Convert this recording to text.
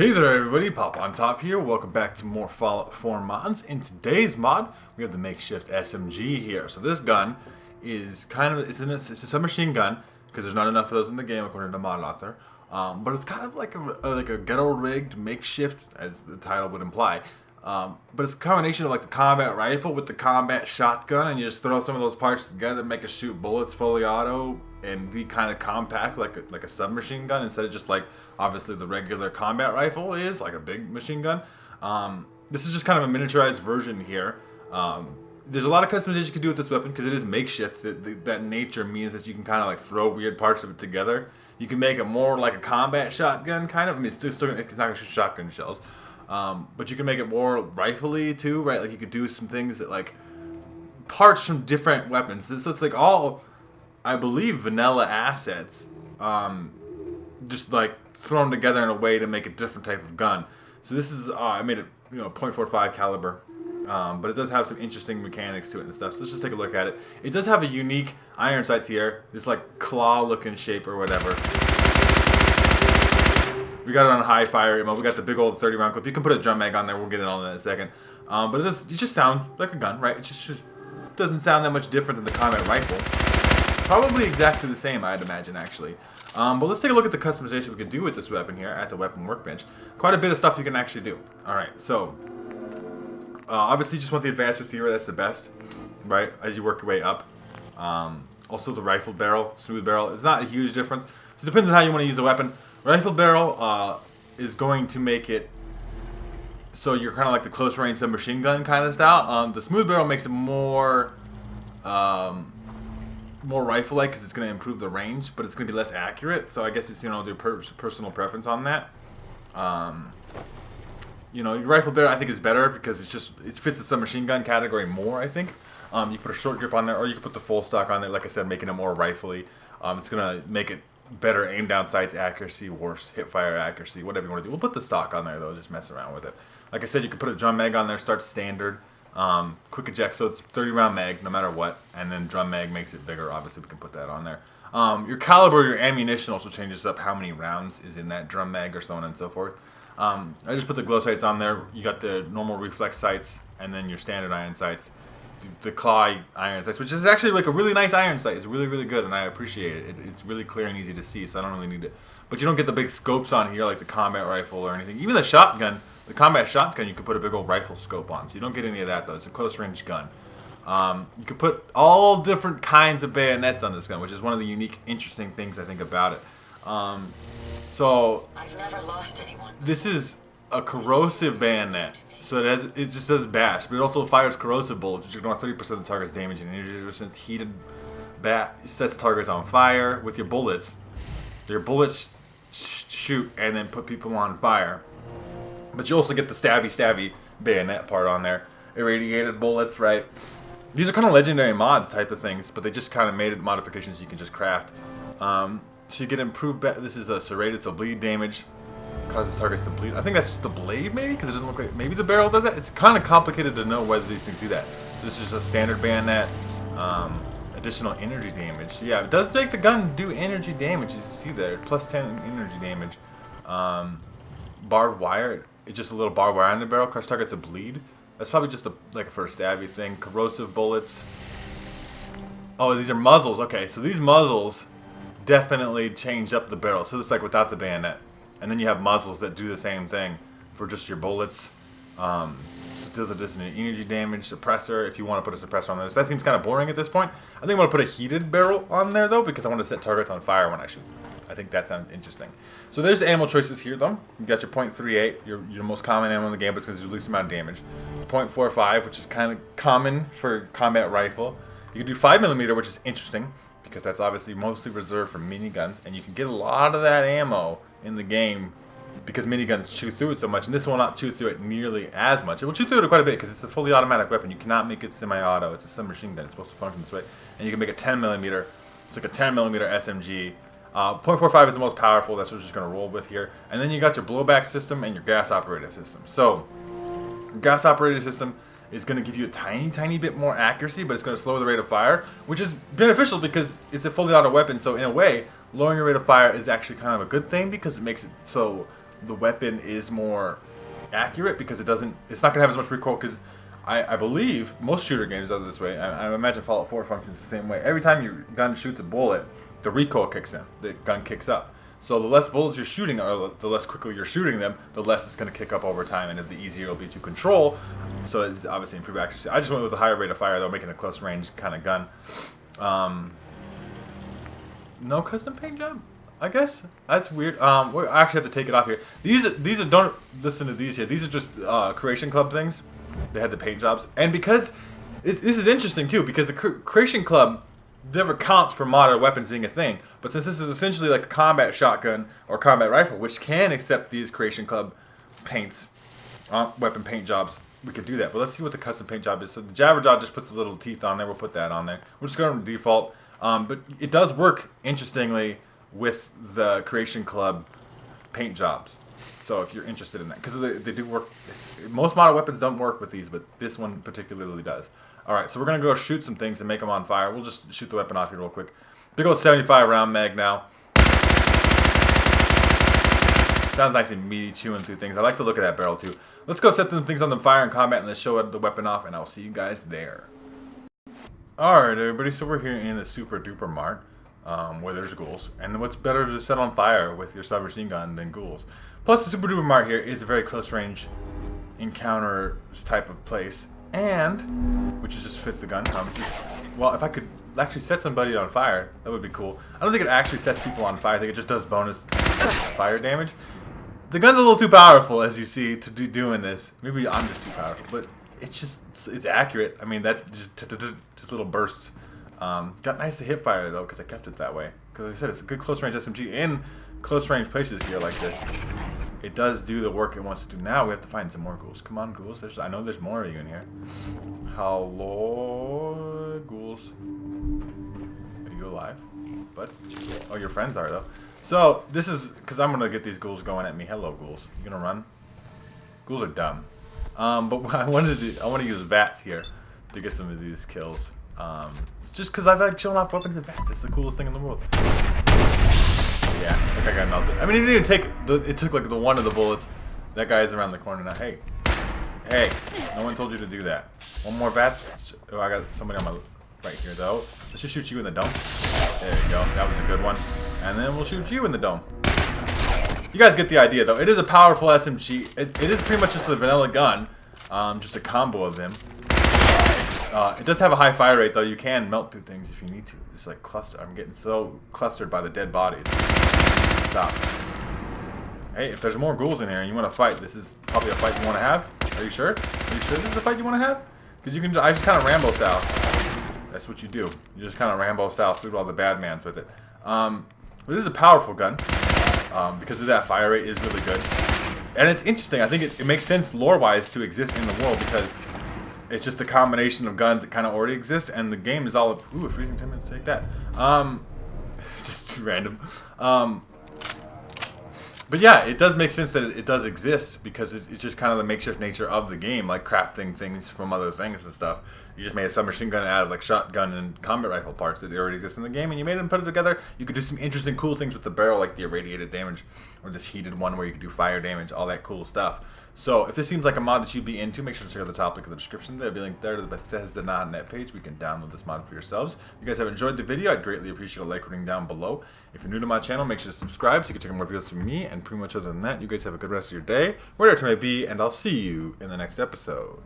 Hey there everybody, Popontop here. Welcome back to more Fallout 4 mods. In today's mod, we have the Makeshift SMG here. So this gun is it's a submachine gun, because there's not enough of those in the game according to the mod author. But it's kind of like a ghetto rigged makeshift, as the title would imply. But it's a combination of like the combat rifle with the combat shotgun, and you just throw some of those parts together, make it shoot bullets fully auto, and be kind of compact like a submachine gun instead of just like obviously the regular combat rifle is like a big machine gun. This is just kind of a miniaturized version here. There's a lot of customization you can do with this weapon because it is makeshift. That nature means that you can kind of like throw weird parts of it together. You can make it more like a combat shotgun kind of. I mean, it's not gonna shoot shotgun shells. But you can make it more rifle-y too, right? Like you could do some things that like parts from different weapons. So it's like all, I believe, vanilla assets, just like thrown together in a way to make a different type of gun. So this is, I made it, .45 caliber, but it does have some interesting mechanics to it and stuff. So let's just take a look at it. It does have a unique iron sights here. This like claw-looking shape or whatever. We got it on high fire ammo. We got the big old 30 round clip. You can put a drum mag on there. We'll get it on in a second. But it just sounds like a gun, right? It just doesn't sound that much different than the combat rifle. Probably exactly the same, I'd imagine, actually. But let's take a look at the customization we could do with this weapon here at the weapon workbench. Quite a bit of stuff you can actually do. Alright, so obviously you just want the advanced receiver. That's the best, right? As you work your way up. Also the rifle barrel, smooth barrel. It's not a huge difference. So it depends on how you want to use the weapon. Rifle barrel is going to make it so you're kind of like the close range submachine gun kind of style. The smooth barrel makes it more rifle-like because it's going to improve the range, but it's going to be less accurate. So I guess it's your personal preference on that. Your rifle barrel I think is better because it fits the submachine gun category more. I think you put a short grip on there, or you can put the full stock on there. Like I said, making it more rifle-y. It's going to make it better aim down sights accuracy, worse hip fire accuracy, whatever you want to do. We'll put the stock on there though, just mess around with it. Like I said, you can put a drum mag on there, starts standard, quick eject, so it's 30 round mag no matter what, and then drum mag makes it bigger. Obviously we can put that on there. Your caliber, your ammunition also changes up how many rounds is in that drum mag, or so on and so forth. I just put the glow sights on there. You got the normal reflex sights and then your standard iron sights. The claw iron sights, which is actually like a really nice iron sight. It's really, really good, and I appreciate it. It's really clear and easy to see, so I don't really need it. But you don't get the big scopes on here like the combat rifle or anything. Even the shotgun, the combat shotgun, you can put a big old rifle scope on, so you don't get any of that though. It's a close range gun. You can put all different kinds of bayonets on this gun, which is one of the unique, interesting things I think about it. So I've never lost anyone. This is a corrosive bayonet. So it just does bash, but it also fires corrosive bullets, which ignore 30% of the target's damage and energy resistance. Heated bat sets targets on fire with your bullets. Your bullets shoot and then put people on fire. But you also get the stabby bayonet part on there. Irradiated bullets, right? These are kind of legendary mod type of things, but they just kind of made it modifications you can just craft. So you get improved. This is a serrated, so bleed damage. Causes targets to bleed. I think that's just the blade, maybe, because it doesn't look like. Maybe the barrel does that. It's kind of complicated to know whether these things do that. So this is a standard bayonet. Additional energy damage. Yeah, it does make the gun do energy damage. As you see there, plus 10 energy damage. Barbed wire. It's just a little barbed wire on the barrel. Causes targets to bleed. That's probably just like a first stabby thing. Corrosive bullets. Oh, these are muzzles. Okay, so these muzzles definitely change up the barrel. So it's like without the bayonet. And then you have muzzles that do the same thing for just your bullets. So it does additional energy damage, suppressor, if you want to put a suppressor on there. So that seems kind of boring at this point. I think I'm going to put a heated barrel on there, though, because I want to set targets on fire when I shoot. I think that sounds interesting. So there's the ammo choices here, though. You got your .38, your most common ammo in the game, but it's going to do the least amount of damage. .45, which is kind of common for combat rifle. You can do 5mm, which is interesting, because that's obviously mostly reserved for miniguns, and you can get a lot of that ammo in the game because miniguns chew through it so much, and this will not chew through it nearly as much. It will chew through it quite a bit because it's a fully automatic weapon. You cannot make it semi-auto. It's a submachine gun. It's supposed to function this way, and you can make a 10mm. It's like a 10mm SMG. .45 is the most powerful. That's what we're just going to roll with here. And then you got your blowback system and your gas operated system. So, gas operated system is going to give you a tiny bit more accuracy, but it's going to slow the rate of fire, which is beneficial because it's a fully auto weapon. So in a way, lowering your rate of fire is actually kind of a good thing because it makes it so the weapon is more accurate because it's not gonna have as much recoil because I believe most shooter games are this way. I imagine Fallout 4 functions the same way. Every time your gun shoots a bullet, the recoil kicks in. The gun kicks up. So the less bullets you're shooting, or the less quickly you're shooting them, the less it's going to kick up over time, and the easier it'll be to control. So it's obviously improve accuracy. I just went with a higher rate of fire, though, making a close range kind of gun. No custom paint job? I guess that's weird. We actually have to take it off here. These are don't listen to these here. These are just Creation Club things. They had the paint jobs, and because this is interesting too, because the Creation Club never counts for modern weapons being a thing. But since this is essentially like a combat shotgun or combat rifle, which can accept these Creation Club paints, weapon paint jobs, we could do that. But let's see what the custom paint job is. So the Jabber Jaw just puts the little teeth on there. We'll put that on there. We're just going to default. But it does work interestingly with the Creation Club paint jobs. So if you're interested in that, because they do work. Most modern weapons don't work with these, but this one particularly does. All right, so we're gonna go shoot some things and make them on fire. We'll just shoot the weapon off here real quick. Big old 75 round mag now. Sounds nice and meaty, chewing through things. I like the look of that barrel too. Let's go set them things on the fire in combat and let's show the weapon off, and I'll see you guys there. All right, everybody. So we're here in the Super Duper Mart, where there's ghouls, and what's better to set on fire with your submachine gun than ghouls? Plus, the Super Duper Mart here is a very close range encounter type of place, and which just fits the gun. Well, if I could actually set somebody on fire, that would be cool. I don't think it actually sets people on fire. I think it just does bonus fire damage. The gun's a little too powerful, as you see, to be doing this. Maybe I'm just too powerful, but it's accurate. I mean, that just little bursts. Got nice to hip fire though, because I kept it that way. Because like I said, it's a good close range SMG in close range places here like this. It does do the work it wants to do. Now we have to find some more ghouls. Come on, ghouls. I know there's more of you in here. Hello, ghouls. Are you alive? But oh, your friends are though. So this is because I'm gonna get these ghouls going at me. Hello, ghouls. You gonna run? Ghouls are dumb. But what I want to use VATS here to get some of these kills. It's just because I like showing off weapons and VATS. It's the coolest thing in the world. Yeah, that guy got melted. I mean, he didn't take it took like the one of the bullets. That guy's around the corner now. Hey, no one told you to do that. One more VATS. Oh, I got somebody on my right here though. Let's just shoot you in the dome. There you go. That was a good one. And then we'll shoot you in the dome. You guys get the idea though. It is a powerful SMG. It is pretty much just a vanilla gun. Just a combo of them. It does have a high fire rate though. You can melt through things if you need to. It's like cluster. I'm getting so clustered by the dead bodies. Stop. Hey, if there's more ghouls in here and you want to fight, this is probably a fight you want to have. Are you sure? Are you sure this is a fight you want to have? Because you can. I just kind of Rambo style. That's what you do. You just kind of Rambo style through all the bad mans with it. But it is a powerful gun because of that fire rate is really good. And it's interesting. I think it makes sense lore-wise to exist in the world because it's just a combination of guns that kind of already exist, and the game is all of, ooh, a freezing 10 minutes, take that. Just random. But yeah, it does make sense that it does exist because it's just kind of the makeshift nature of the game, like crafting things from other things and stuff. You just made a submachine gun out of like shotgun and combat rifle parts that already exist in the game, and you made them put it together. You could do some interesting, cool things with the barrel, like the irradiated damage, or this heated one where you could do fire damage, all that cool stuff. So if this seems like a mod that you'd be into, make sure to check out the top link in the description. There'll be a link there to the Bethesda.net page. We can download this mod for yourselves. If you guys have enjoyed the video, I'd greatly appreciate a like rating down below. If you're new to my channel, make sure to subscribe so you can check out more videos from me. And pretty much other than that, you guys have a good rest of your day, wherever it may be, and I'll see you in the next episode.